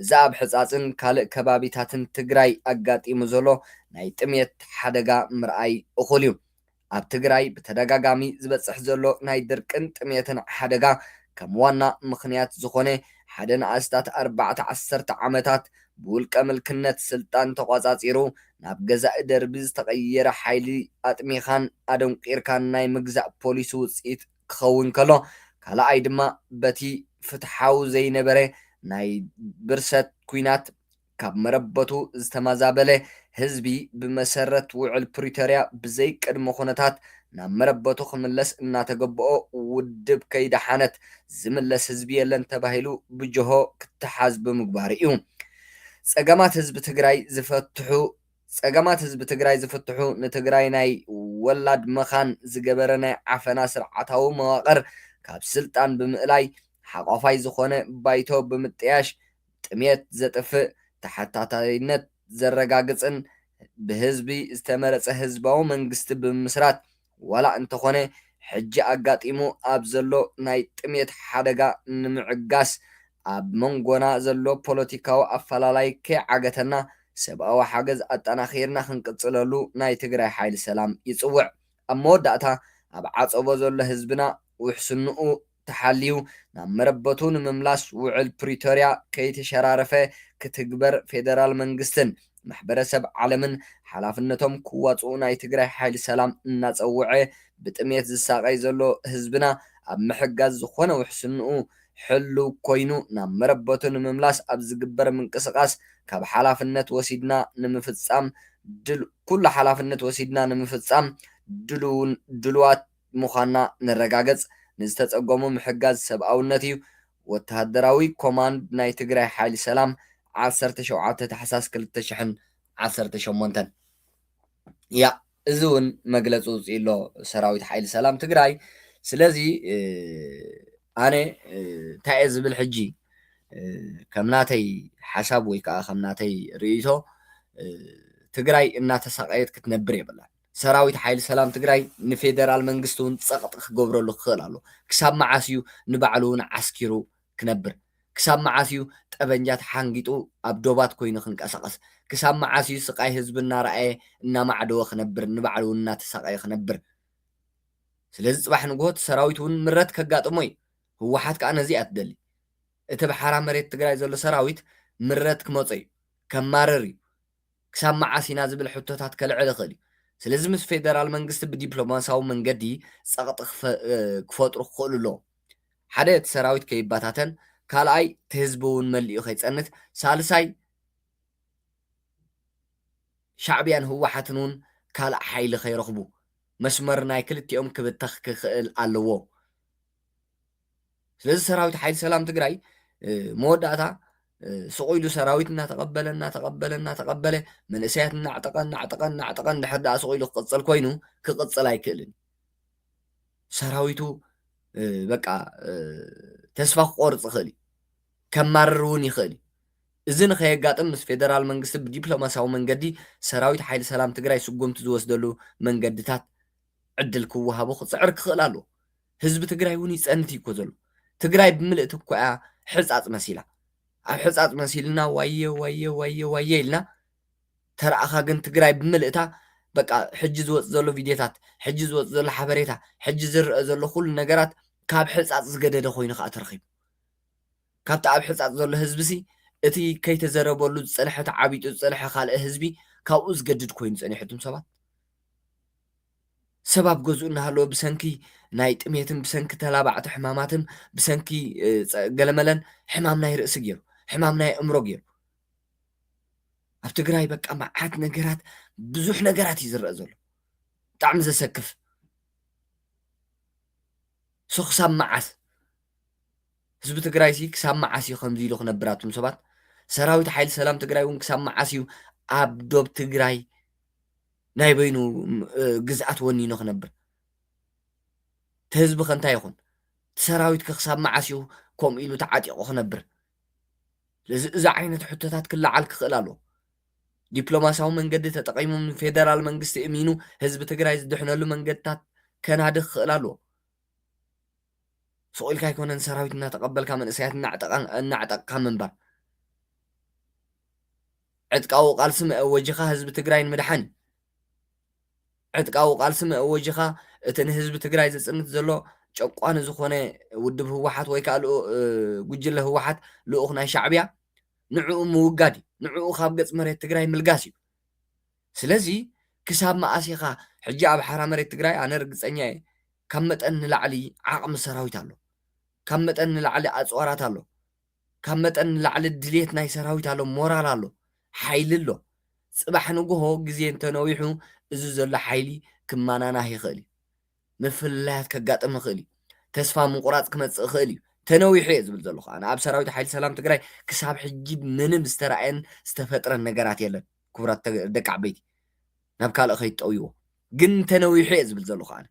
እዚ ኣብ ሕፃፅን ካልእ ከባቢታትን ትግራይ ኣጋጢሙ ዘሎ ናይ ጥምየት ሓደጋ ምርኣይ እኹል እዩ። ኣብ ትግራይ ብተደጋጋሚ ዝበፅሕ ዘሎ ናይ ድርቅን ጥምየትን ሓደጋ ከም ዋና ምኽንያት ዝኾነ ሓደ ንኣስታት 14 ዓመታት ብውልቀ ምልክነት ስልጣን ተቆፃፂሩ ናብ ገዛኢ ደርቢ ዝተቐየረ ሓይሊ ኣጥሚኻን ኣደንቂርካን ናይ ምግዛእ ፖሊሲ ውፅኢት ክኸውን ከሎ ካልኣይ ድማ በቲ ፍትሓዊ ዘይነበረ ናይ ብርሰት ኩናት ካብ መረበቱ ዝተመዛበለ ህዝቢ ብመሰረት ውዕል ፕሪቶርያ ብዘይ ቅድመ ኩነታት ናብ መረበቱ ክምለስ እናተገብኦ ውድብ ከይዲ ሓነት ዝምለስ ህዝቢ የለን ተባሂሉ ብጅሆ ክትሓዝ ብምግባር እዩ። ፀገማት ህዝቢ ትግራይ ዝፍትሑ ንትግራይ ናይ ወላድ መኻን ዝገበረ ናይ ዓፈና ስርዓታዊ መዋቕር ካብ ስልጣን ብምእላይ ሓቋፋይ ዝኾነ ባይቶ ብምጥያሽ ጥምየት ዘጥፍእ ተሓታታይነት ዘረጋግፅን ብህዝቢ ዝተመረፀ ህዝባዊ መንግስቲ ብምስራት ዋላ እንተኾነ ሕጂ ኣጋጢሙ ኣብ ዘሎ ናይ ጥምየት ሓደጋ ንምዕጋስ ኣብ መንጎና ዘሎ ፖለቲካዊ ኣፈላላይ ከይዓገተና ሰብኣዊ ሓገዝ ኣጠናኺርና ክንቅፅለሉ ናይ ትግራይ ሓይሊ ሰላም ይፅውዕ። ኣብ መወዳእታ ኣብ ዓፀቦ ዘሎ ህዝብና ውሕስንኡ ተሓልዩ ናብ መረበቱ ንምምላስ ውዕል ፕሪቶርያ ከይተሸራረፈ ክትግበር ፌደራል መንግስትን ማሕበረሰብ ዓለምን ሓላፍነቶም ክዋፅኡ ናይ ትግራይ ሓይሊ ሰላም እናፀውዐ ብጥምየት ዝሳቀይ ዘሎ ህዝብና ኣብ ምሕጋዝ ዝኾነ ውሕስንኡ ሕልው ኮይኑ ናብ መረበቱ ንምምላስ ኣብ ዝግበር ምንቅስቃስ ካብ ሓላፍነት ወሲድና ንምፍፃም ድልዋት ምዃንና ንረጋገፅ። ንዝተፀገሙ ምሕጋዝ ሰብኣውነት እዩ። ወተሃደራዊ ኮማንድ ናይ ትግራይ ሓይሊ ሰላም 17 ታሕሳስ 2018 ያ እዚ እውን መግለፂ ውፅኢ ኣሎ ሰራዊት ሓይሊ ሰላም ትግራይ። ስለዚ ኣነ እንታይ እየ ዝብል ሕጂ ከም ናተይ ሓሳብ ወይ ከዓ ከም ናተይ ርእይቶ ትግራይ እናተሳቀየት ክትነብር የብላን። ሰራዊት ሓይሊ ሰላም ትግራይ ንፌደራል መንግስቲ እውን ፀቕጢ ክገብረሉ ክኽእል ኣሎ። ክሳብ መዓስ እዩ ንባዕሉ እውን ዓስኪሩ ክነብር? ክሳብ መዓስ እዩ ጠበንጃ ተሓንጊጡ ኣብ ዶባት ኮይኑ ክንቀሳቀስ? ክሳብ መዓስ እዩ ስቃይ ህዝቢ እናረኣየ እናማዕደወ ክነብር ንባዕሉ እውን እናተሳቀየ ክነብር? ስለዚ ፅባሕ ንግሆት ሰራዊት እውን ምረት ከጋጥሞ እዩ። ህወሓት ከዓ ነዚኣ ትደሊ። እቲ ብሓራ መሬት ትግራይ ዘሎ ሰራዊት ምረት ክመፆ እዩ፣ ከማርር እዩ። ክሳብ መዓስ ኢና ዝብል ሕቶታት ከልዕል ይኽእል እዩ። ስለዚ ምስ ፌደራል መንግስቲ ብዲፕሎማስያዊ መንገዲ ፀቕጢ ክፈጥሩ ክኽእሉ ኣለዎም። ሓደ እቲ ሰራዊት ከይባታተን፣ ካልኣይ እቲ ህዝቢ እውን መሊኡ ከይፀንት፣ ሳልሳይ ሻዕብያን ህወሓትን እውን ካልእ ሓይሊ ከይረኽቡ መስመር ናይ ክልቲኦም ክብተኽ ክኽእል ኣለዎ። ስለዚ ሰራዊት ሓይሊ ሰላም ትግራይ መወዳእታ ስቑኢሉ ሰራዊት እናተቐበለ መንእሰያት እናዕጠቐ እንድሕር ዳኣ ስቑኢሉ ክቕፅል ኮይኑ ክቕፅል ኣይክእልን። ሰራዊቱ በቃ ተስፋ ክቆርፅ ይኽእል እዩ፣ ከማርር እውን ይኽእል እዩ። እዚ ንኸየጋጥም ምስ ፌደራል መንግስቲ ብዲፕሎማስያዊ መንገዲ ሰራዊት ሓይሊ ሰላም ትግራይ ስጉምቲ ዝወስደሉ መንገድታት ዕድል ክወሃቦ ክፅዕር ክኽእል ኣለዎ። ህዝቢ ትግራይ እውን ይፀንት እዩ እኮ ዘሎ። ትግራይ ብምልእቲ እኳ ሕፃፅ መሲላ ኣብ ሕፃፅ መሲልና ዋየ ዋየ ዋየ ዋየ ኢልና ተረኣኻ ግን ትግራይ ብምልእታ በቃ ሕጂ ዝወፅእ ዘሎ ቪድዮታት ሕጂ ዝወፅእ ዘሎ ሓበሬታ ሕጂ ዝርአ ዘሎ ኩሉ ነገራት ካብ ሕፃፅ ዝገደደ ኮይኑ ከዓ ተረኺቡ ካብቲ ኣብ ሕፃፅ ዘሎ ህዝቢ እቲ ከይተዘረበሉ ዝፀንሐ ተዓቢጡ ዝፀንሐ ካልእ ህዝቢ ካብኡ ዝገድድ ኮይኑ ፀኒሑ እቶም ሰብ ኣብ ገዝኡ እናሃለወ ብሰንኪ ናይ ጥሜትን ብሰንኪ ተላባዕቲ ሕማማትን ብሰንኪ ገለመለን ሕማም ናይ ርእሲ ገይሩ ሕማም ናይ ኣእምሮ ገይሩ ኣብ ትግራይ በቃ መዓት ነገራት ብዙሕ ነገራት እዩ ዝረአ ዘሎ ብጣዕሚ ዘሰክፍ ሶ ክሳብ መዓስ ህዝቢ ትግራይ ክሳብ መዓስ እዩ ከምዚ ኢሉ ክነብር እቶም ሰባት ሰራዊት ሓይሊ ሰላም ትግራይ እውን ክሳብ መዓስ እዩ ኣብ ዶብ ትግራይ ናይ በይኑ ግዝኣት ወኒኑ ክነብር እቲ ህዝቢ ከ እንታይ ይኹን እቲ ሰራዊት ክሳብ መዓስ እዩ ከምኡ ኢሉ ተዓጢቑ ክነብር እዚ ዓይነት ሕቶታት ክለዓል ክኽእል ኣለዎ ዲፕሎማስያዊ መንገዲ ተጠቒሞም ፌደራል መንግስቲ እሚኑ ህዝቢ ትግራይ ዝድሕነሉ መንገድታት ከናድኽ ክኽእል ኣለዎ ስቑኢልካ ኣይኮነን ሰራዊት እናተቐበልካ መንእሰያት እናዕጠቕካ ምንባር ዕጥቃዊ ቃልሲ መእወጅኻ ህዝቢ ትግራይ ንምድሓን ዕጥቃዊ ቃልሲ መእወጅኻ እቲ ንህዝቢ ትግራይ ዘፅንት ዘሎ ጨቋኒ ዝኾነ ውድብ ህወሓት ወይ ከዓ ጉጅለ ህወሓት ልኡኽ ናይ ሻዕብያ ንዕኡ ምውጋድ እዩ ንዕኡ ካብ ገፅ መሬት ትግራይ ምልጋስ እዩ ስለዚ ክሳብ መዓስ ኢኻ ሕጂ ኣብ ሓራ መሬት ትግራይ ኣነ ርግፀኛ እየ ካብ መጠን ንላዕሊ ዓቕሚ ሰራዊት ኣሎ ካብ መጠን ንላዕሊ ኣፅዋራት ኣሎ ካብ መጠን ንላዕሊ ድሌት ናይ ሰራዊት ኣሎ ሞራል ኣሎ ሓይሊ ኣሎ ፅባሕ ንግሆ ግዜ እንተነዊሑ እዚ ዘሎ ሓይሊ ክመናናህ ይኽእል እዩ ምፍልላያት ከጋጥም ይኽእል እዩ ተስፋ ምቁራፅ ክመፅእ ይኽእል እዩ ተነዊሑ እየ ዝብል ዘለኹ ኣነ ኣብ ሰራዊት ሓይሊ ሰላም ትግራይ ክሳብ ሕጂ ምንም ዝተረኣየን ዝተፈጥረን ነገራት የለን ክቡራት ደቂ ዓበይቲ ናብ ካልእ ከይትጠውይዎ ግን ተነዊሑ እየ ዝብል ዘለኹ ኣነ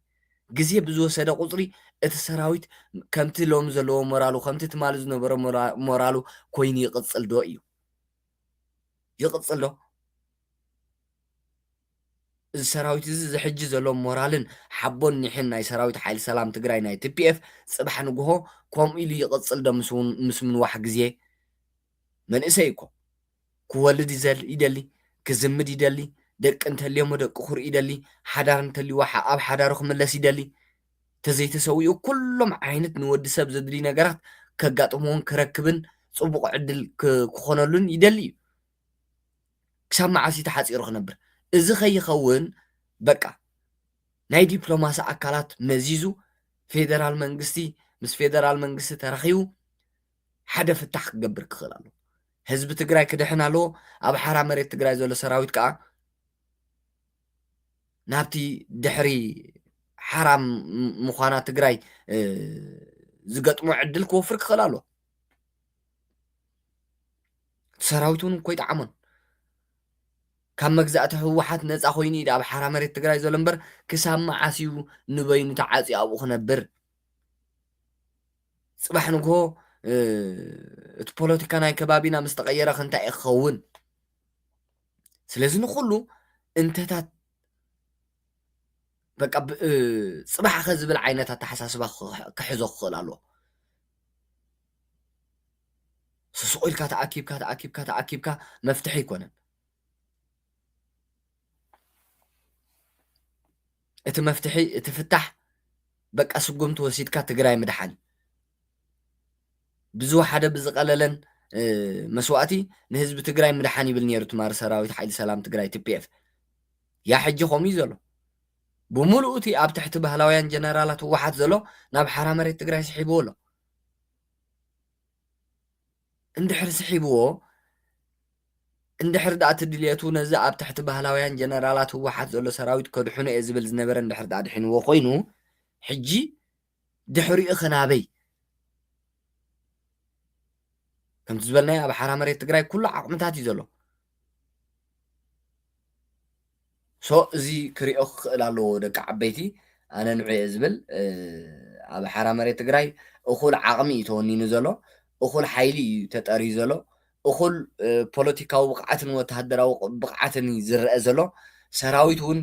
ግዜ ብዝወሰደ ቁፅሪ እቲ ሰራዊት ከምቲ ሎሚ ዘለዎ ሞራሉ ከምቲ ትማሊ ዝነበረ ሞራሉ ኮይኑ ይቕፅል ዶ እዩ ይቕፅል ዶ እዚ ሰራዊት እዚ ዝሕጂ ዘሎ ሞራልን ሓቦን ኒሕን ናይ ሰራዊት ሓይሊ ሰላም ትግራይ ናይ ቲፒኤፍ ፅባሕ ንግሆ ከምኡ ኢሉ ይቕፅል ዶ ምስ ምንዋሕ ግዜ መንእሰይ እኮ ክወልድ ይደሊ ክዝምድ ይደሊ ደቂ እንተልዮሞ ደቂ ኩርኢ ይደሊ ሓዳር እንተልይዎ ኣብ ሓዳሩ ክምለስ ይደሊ ተዘይተሰዊኡ ኩሎም ዓይነት ንወዲ ሰብ ዘድልዩ ነገራት ከጋጥሞን ክረክብን ፅቡቅ ዕድል ክኾነሉን ይደሊ እዩ ክሳብ መዓስ ተሓፂሩ ክነብር እዚ ከይኸውን በቃ ናይ ዲፕሎማሲ ኣካላት መዚዙ ፌደራል መንግስቲ ምስ ፌደራል መንግስቲ ተረኺቡ ሓደ ፍታሕ ክገብር ክኽእል ኣሎ ህዝቢ ትግራይ ክድሕን ኣለዎ ኣብ ሓራ መሬት ትግራይ ዘሎ ሰራዊት ከዓ ናብቲ ድሕሪ ሓራ ምዃና ትግራይ ዝገጥሞ ዕድል ክወፍር ክኽእል ኣሎ ሰራዊት እውን ኮይጠዓሞን ካብ መግዛእቲ ህወሓት ነፃ ኮይኑ ኢዳ ኣብ ሓራ መሬት ትግራይ ዘሎ እምበር ክሳብ መዓስ እዩ ንበይኑ ተዓፂ ኣብኡ ክነብር ፅባሕ ንግሆ እቲ ፖለቲካ ናይ ከባቢና ምስ ተቐየረ ክንታይ እዩ ክኸውን ስለዚ ንኩሉ እንተታት በቃ ፅባሕ ከዝብል ዓይነት ኣተሓሳስባ ክሕዞ ክኽእል ኣለዎ ስቑኢልካ ተኣኪብካ መፍትሒ ይኮነን እቲ መፍትሒ እቲ ፍታሕ በቃ ስጉምቲ ወሲድካ ትግራይ ምድሓን ብዝወሓደ ብዝቐለለን መስዋእቲ ንህዝቢ ትግራይ ምድሓን ይብል ነይሩ ትማሪ ሰራዊት ሓይሊ ሰላም ትግራይ ቲፒኤፍ ያ ሕጂ ከምኡ እዩ ዘሎ ብምሉእ እቲ ኣብ ትሕቲ ባህላውያን ጀነራላት ህወሓት ዘሎ ናብ ሓራ መሬት ትግራይ ስሒብዎ ኣሎ እንድሕር ስሒብዎ እንድሕር ዳኣ ትድልየቱ ነዚ ኣብ ትሕቲ ባህላውያን ጀነራላት ህወሓት ዘሎ ሰራዊት ከድሕኑ እየ ዝብል ዝነበረ እንድሕር ዳኣ ድሒንዎ ኮይኑ ሕጂ ድሕሪኡ ኸናበይ ከምቲ ዝበልናዮ ኣብ ሓራ መሬት ትግራይ ኩሉ ዓቕምታት እዩ ዘሎ እዚ ክሪኦ ክኽእል ኣለዎ ደቂ ዓበይቲ ኣነ ንዑ እየ ዝብል ኣብ ሓራ መሬት ትግራይ እኹል ዓቕሚ እዩ ተወኒኑ ዘሎ እኹል ሓይሊ እዩ ተጠርዩ ዘሎ እኹል ፖለቲካዊ ብቕዓትን ወተሃደራዊ ብቕዓትን እዩ ዝረአ ዘሎ ሰራዊት እውን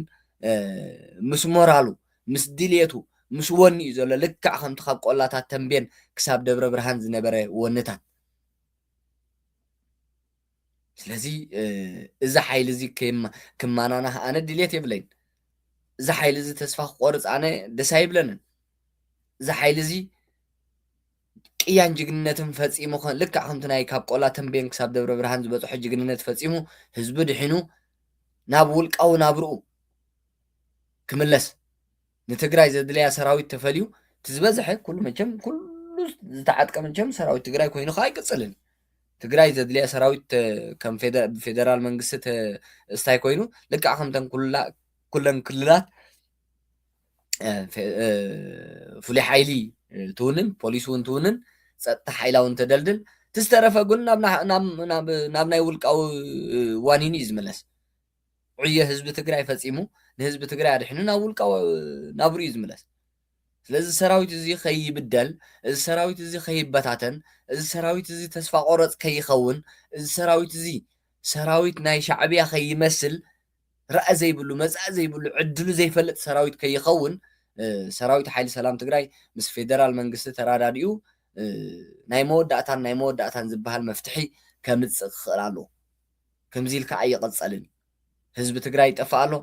ምስ ሞራሉ ምስ ድልየቱ ምስ ወኒ እዩ ዘሎ ልክዕ ከምቲ ካብ ቆላታት ተንቤን ክሳብ ደብረ ብርሃን ዝነበረ ወንታት ስለዚ እዚ ሓይሊ እዚ ክማናና ኣነ ድሌት የብለይን እዚ ሓይሊ እዚ ተስፋ ክቆርፅ ኣነ ደስ ኣይብለንን እዚ ሓይሊ እዚ ቅያን ጅግንነትን ፈፂሙ ልክዕ ከምቲ ናይ ካብ ቆላ ተንቤን ክሳብ ደብረ ብርሃን ዝበፅሖ ጅግንነት ፈፂሙ ህዝቢ ድሒኑ ናብ ውልቃዊ ናብርኡ ክምለስ ንትግራይ ዘድልያ ሰራዊት ተፈልዩ እቲ ዝበዝሐ ኩሉ መቸም ኩሉ ዝተዓጥቀ መቸም ሰራዊት ትግራይ ኮይኑ ከዓ ኣይቅፅልን ትግራይ ዘድልያ ሰራዊት ከም ፌደራል መንግስቲ እስታይ ኮይኑ ልክዕ ከምተን ኩለን ክልላት ፍሉይ ሓይሊ ትውንን ፖሊስ እውን ትውንን ፀጥታ ሓይላ እውን ተደልድል ትዝተረፈ ግን ናብ ናይ ውልቃዊ ዋኒን እዩ ዝምለስ ዕዮ ህዝቢ ትግራይ ፈፂሙ ንህዝቢ ትግራይ ኣድሒኑ ናብ ውልቃዊ ናብሩ እዩ ዝምለስ ስለዚ ሰራዊት እዚ ከይብደል እዚ ሰራዊት እዚ ከይበታተን እዚ ሰራዊት እዚ ተስፋ ቆረፅ ከይኸውን እዚ ሰራዊት እዚ ሰራዊት ናይ ሻዕብያ ከይመስል ረአ ዘይብሉ መፃእ ዘይብሉ ዕድሉ ዘይፈልጥ ሰራዊት ከይኸውን ሰራዊት ሓይሊ ሰላም ትግራይ ምስ ፌደራል መንግስቲ ተራዳዲኡ ናይ መወዳእታን ዝበሃል መፍትሒ ከምፅእ ክኽእል ኣለዎ ከምዚ ኢልካ ኣይቕፀልን ህዝቢ ትግራይ ይጠፍእ ኣሎ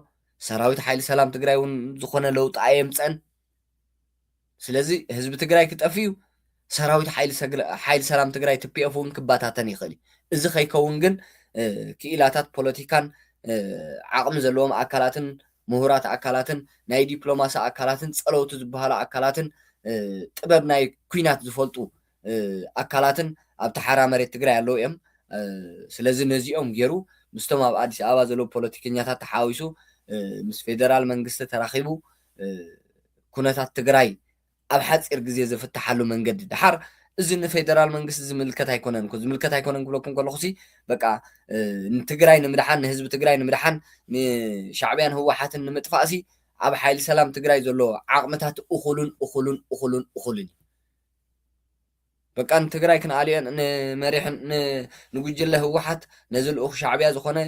ሰራዊት ሓይሊ ሰላም ትግራይ እውን ዝኾነ ለውጢ ኣየምፀን ስለዚ ህዝቢ ትግራይ ክጠፍዩ ሰራዊት ሓይሊ ሰላም ትግራይ ትፒኤፍ እውን ክባታተን ይኽእል እዚ ከይከውን ግን ክኢላታት ፖለቲካን ዓቕሚ ዘለዎም ኣካላትን ምሁራት ኣካላትን ናይ ዲፕሎማሲ ኣካላትን ፀለውቲ ዝበሃሉ ኣካላትን ጥበብ ናይ ኩናት ዝፈልጡ ኣካላትን ኣብ ተሓራ መሬት ትግራይ ኣለዉ እዮም ስለዚ ነዚኦም ገይሩ ምስቶም ኣብ ኣዲስ ኣበባ ዘለዉ ፖለቲከኛታት ተሓዊሱ ምስ ፌደራል መንግስቲ ተራኺቡ ኩነታት ትግራይ ኣብ ሓፂር ግዜ ዝፍትሓሉ መንገዲ ድሓር እዚ ንፌደራል መንግስቲ ዝምልከት ኣይኮነን ክብለኩም ከለኹሲ በቃ ንትግራይ ንምድሓን ንህዝቢ ትግራይ ንምድሓን ንሻዕብያን ህወሓትን ንምጥፋእሲ ኣብ ሓይሊ ሰላም ትግራይ ዘሎ ዓቕምታት እኹሉን በቃ ንትግራይ ክንኣልዮን ንመሪሕን ንጉጅለ ህወሓት ነዚ ልኡኽ ሻዕብያ ዝኾነ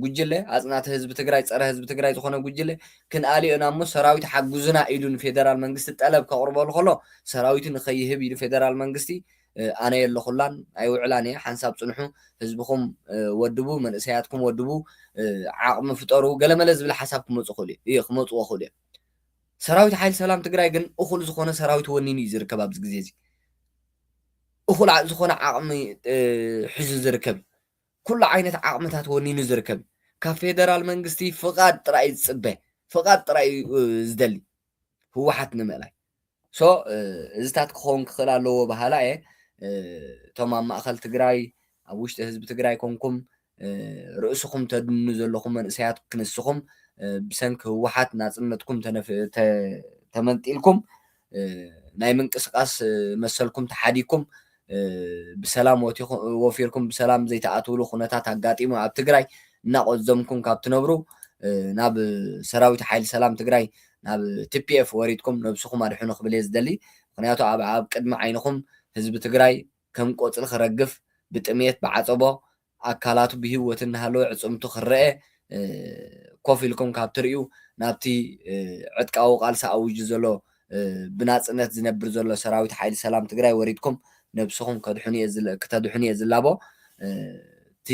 ጉጅለ ኣፅናተ ህዝቢ ትግራይ ፀረ ህዝቢ ትግራይ ዝኾነ ጉጅለ ክንኣልዮና እሞ ሰራዊት ሓጉዝና ኢሉ ንፌደራል መንግስቲ ጠለብ ከቕርበሉ ከሎ ሰራዊቱ ንኸይህብ ኢሉ ፌደራል መንግስቲ ኣነ የለኹላን ኣይውዕላን እየ ሓንሳብ ፅንሑ ህዝብኹም ወድቡ መንእሰያትኩም ወድቡ ዓቕሚ ፍጠሩ ገለመለ ዝብል ሓሳብ ክመፅዎ ክእሉ እዮም ሰራዊት ሓይሊ ሰላም ትግራይ ግን እኹል ዝኾነ ሰራዊት ወኒኑ እዩ ዝርከብ ኣብዚ ግዜ እዚ እኹል ዝኾነ ዓቕሚ ሒዙ ዝርከብ ኩሉ ዓይነት ዓቕምታት ወኒኑ ዝርከብ ካብ ፌደራል መንግስቲ ፍቓድ ጥራይ ዝፅበ ፍቓድ ጥራይ ዝደሊ ህወሓት ንምእላይ እዚታት ክኸውን ክኽእል ኣለዎ ባህላ እየ እቶም ኣብ ማእኸል ትግራይ ኣብ ውሽጢ ህዝቢ ትግራይ ኮንኩም ርእስኹም ተድንኑ ዘለኹም መንእሰያት ክንስኹም ብሰንኪ ህወሓት ናፅነትኩም ተመንጢልኩም ናይ ምንቅስቃስ መሰልኩም ተሓዲግኩም ብሰላም ወፊርኩም ብሰላም ዘይተኣትውሉ ኩነታት ኣጋጢሙ ኣብ ትግራይ እናቆዘምኩም ካብ ትነብሩ ናብ ሰራዊት ሓይሊ ሰላም ትግራይ ናብ ቲፒኤፍ ወሪድኩም ነብስኹም ኣድሕኑ ክብል እየ ዝደሊ ምክንያቱ ኣብ ቅድሚ ዓይንኹም ህዝቢ ትግራይ ከም ቆፅሊ ክረግፍ ብጥሜት ብዓፀቦ ኣካላቱ ብሂወት እናሃለወ ዕፅምቱ ክረአ ኮፍ ኢልኩም ካብ ትርእዩ ናብቲ ዕጥቃዊ ቃልሲ ኣውጁ ዘሎ ብናፅነት ዝነብር ዘሎ ሰራዊት ሓይሊ ሰላም ትግራይ ወሪድኩም ነብስኹም ክተድሕኑ እየ ዝላቦ እቲ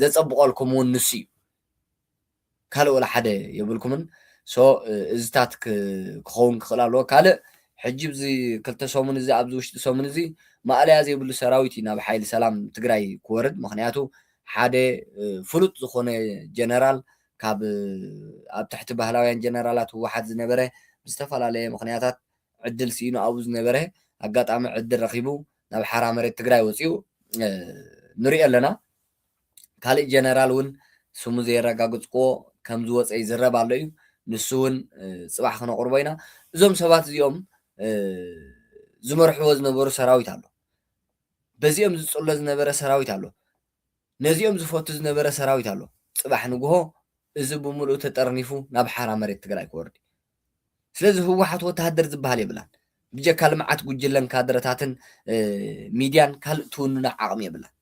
ዘፀብቀልኩም እውን ንሱ እዩ ካልእ ወላ ሓደ የብልኩምን እዚታት ክኸውን ክኽእል ኣለዎ ካልእ ሕጂ ብዚ ክልተ ሰሙን እዚ ኣብዚ ውሽጢ ሰሙን እዚ ማእለያ ዘይብሉ ሰራዊት እዩ ናብ ሓይሊ ሰላም ትግራይ ክወርድ ምክንያቱ ሓደ ፍሉጥ ዝኾነ ጀነራል ካብ ኣብ ትሕቲ ባህላውያን ጀነራላት ህወሓት ዝነበረ ብዝተፈላለየ ምክንያታት ዕድል ሲኢኑ ኣብኡ ዝነበረ ኣጋጣሚ ዕድል ረኺቡ ናብ ሓራ መሬት ትግራይ ወፂኡ ንሪኦ ኣለና ካልእ ጀነራል እውን ስሙ ዘይረጋግፅክዎ ከም ዝወፀ ይዝረብ ኣሎ እዩ ንሱ እውን ፅባሕ ክነቕርቦ ኢና እዞም ሰባት እዚኦም ዝመርሕዎ ዝነበሩ ሰራዊት ኣሎ በዚኦም ዝፅሎ ዝነበረ ሰራዊት ኣሎ ነዚኦም ዝፈቱ ዝነበረ ሰራዊት ኣሎ ፅባሕ ንግሆ እዚ ብምሉእ ተጠርኒፉ ናብ ሓራ መሬት ትግራይ ክወርድ ስለዚ ህወሓት ወተሃደር ዝበሃል የብላን ብጀካ ልምዓት ጉጅለን ካድረታትን ሚድያን ካልእ ትውንና ዓቕሚ የብላን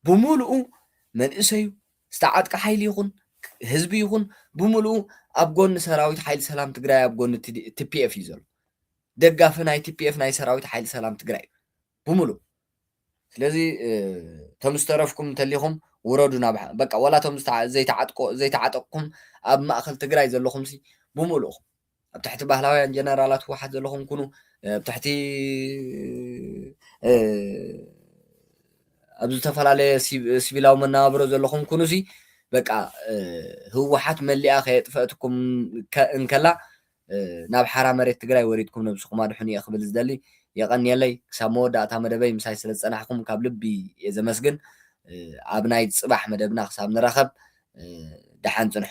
ብምሉኡ መንእሰዩ ዝተዓጥቃ ሓይሊ ይኹን ህዝቢ ይኹን ብምሉኡ ኣብ ጎኒ ሰራዊት ሓይሊ ሰላም ትግራይ ኣብ ጎኒ ቲፒኤፍ እዩ ዘሎ ደጋፊ ናይ ቲፒኤፍ ናይ ሰራዊት ሓይሊ ሰላም ትግራይ ብምሉእ ስለዚ እቶም ዝተረፍኩም እንተሊኹም ውረዱ ናብ በቃ ዋላ እቶም ዘይተዓጠቅኩም ኣብ ማእከል ትግራይ ዘለኹም ብምሉእ ኣብ ትሕቲ ባህላውያን ጀነራላት ህወሓት ዘለኹም ኩኑ ኣብ ትሕቲ ኣብ ዝተፈላለየ ሲቪላዊ መነባብሮ ዘለኹም ኩኑ በቃ ህወሓት መሊኣ ከየጥፈአትኩም እንከላ ናብ ሓራ መሬት ትግራይ ወሪድኩም ነብስኩም ኣድሕኑ እየ ክብል ዝደሊ የቀኒየለይ ክሳብ መወዳእታ መደበይ ምሳይ ስለ ዝፀናሕኩም ካብ ልቢ እየ ዘመስግን ኣብ ናይ ፅባሕ መደብና ክሳብ ንረኸብ ደሓን ፅንሑ